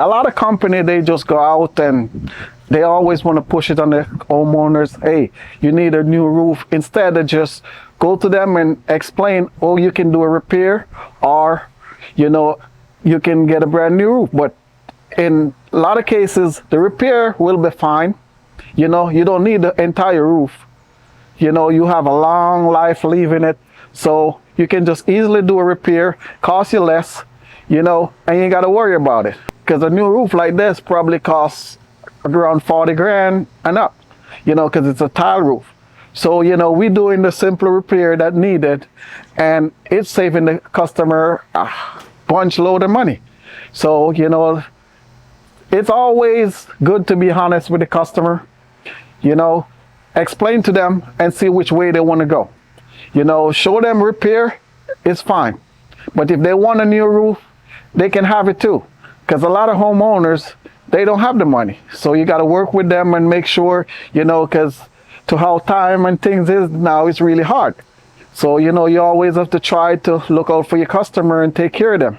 A lot of company, they just go out and they always want to push it on the homeowners. Hey, you need a new roof. Instead of just go to them and explain, oh, you can do a repair, or, you can get a brand new roof. But in a lot of cases, the repair will be fine. You don't need the entire roof. You have a long life leaving it. So you can just easily do a repair, cost you less, and you ain't got to worry about it. Because a new roof like this probably costs around 40 grand and up, because it's a tile roof. So, we're doing the simple repair that needed, and it's saving the customer a bunch load of money. So, it's always good to be honest with the customer, explain to them and see which way they want to go. Show them repair is fine. But if they want a new roof, they can have it too. Because a lot of homeowners, they don't have the money. So you got to work with them and make sure, because to how time and things is now, it's really hard. So, you always have to try to look out for your customer and take care of them.